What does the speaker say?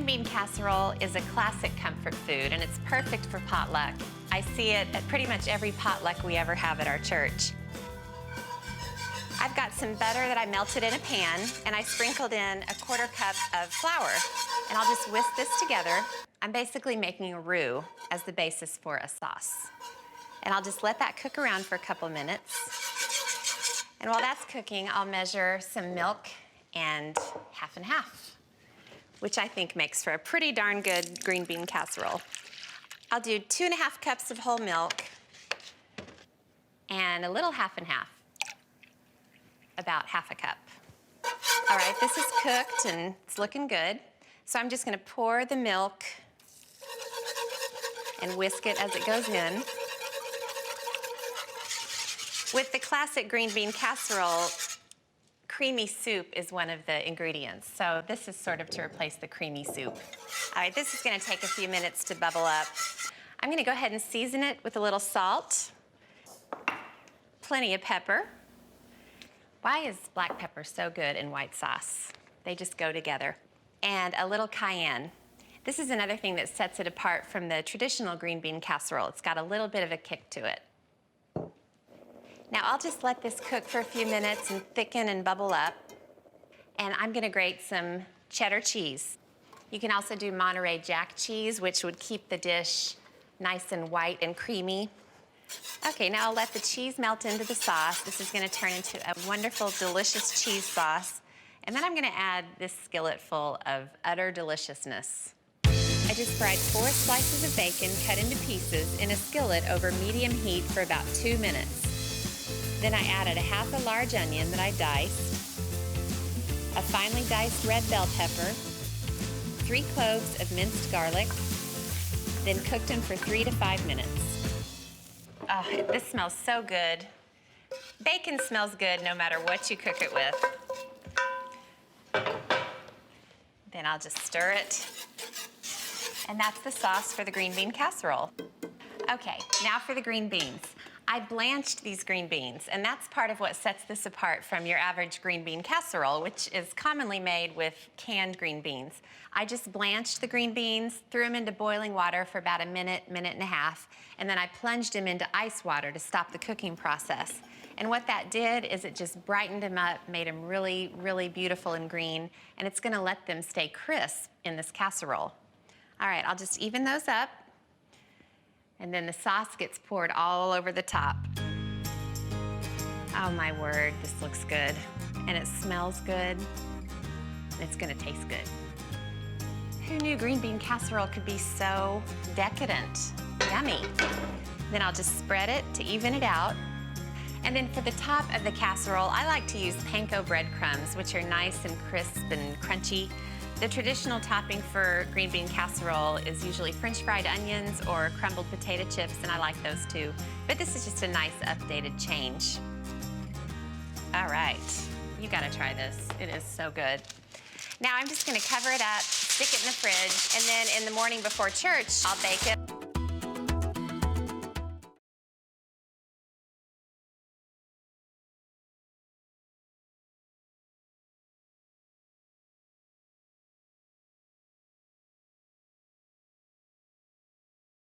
bean casserole is a classic comfort food, and it's perfect for potluck. I see it at pretty much every potluck we ever have at our church. I've got some butter that I melted in a pan, and I sprinkled in a 1/4 cup of flour. And I'll just whisk this together. I'm basically making a roux as the basis for a sauce. And I'll just let that cook around for a couple minutes. And while that's cooking, I'll measure some milk and 1/2 and 1/2, which I think makes for a pretty darn good green bean casserole. I'll do 2 1/2 cups of whole milk and a little 1/2 and 1/2. About 1/2 cup. All right, this is cooked and it's looking good. So I'm just gonna pour the milk and whisk it as it goes in. With the classic green bean casserole, creamy soup is one of the ingredients. So this is sort of to replace the creamy soup. All right, this is gonna take a few minutes to bubble up. I'm gonna go ahead and season it with a little salt, plenty of pepper. Why is black pepper so good in white sauce? They just go together. And a little cayenne. This is another thing that sets it apart from the traditional green bean casserole. It's got a little bit of a kick to it. Now I'll just let this cook for a few minutes and thicken and bubble up. And I'm gonna grate some cheddar cheese. You can also do Monterey Jack cheese, which would keep the dish nice and white and creamy. Okay, now I'll let the cheese melt into the sauce. This is gonna turn into a wonderful, delicious cheese sauce. And then I'm gonna add this skillet full of utter deliciousness. I just fried 4 slices of bacon cut into pieces in a skillet over medium heat for about 2 minutes. Then I added 1/2 a large onion that I diced, a finely diced red bell pepper, 3 cloves of minced garlic, then cooked them for 3 to 5 minutes. Oh, this smells so good. Bacon smells good no matter what you cook it with. Then I'll just stir it. And that's the sauce for the green bean casserole. Okay, now for the green beans. I blanched these green beans, and that's part of what sets this apart from your average green bean casserole, which is commonly made with canned green beans. I just blanched the green beans, threw them into boiling water for about a minute, minute and a half, and then I plunged them into ice water to stop the cooking process. And what that did is it just brightened them up, made them really, really beautiful and green, and it's gonna let them stay crisp in this casserole. All right, I'll just even those up. And then the sauce gets poured all over the top. Oh my word, this looks good. And it smells good. And it's gonna taste good. Who knew green bean casserole could be so decadent? Yummy. Then I'll just spread it to even it out. And then for the top of the casserole, I like to use panko breadcrumbs, which are nice and crisp and crunchy. The traditional topping for green bean casserole is usually French fried onions or crumbled potato chips, and I like those too. But this is just a nice updated change. All right, you gotta try this. It is so good. Now I'm just gonna cover it up, stick it in the fridge, and then in the morning before church, I'll bake it.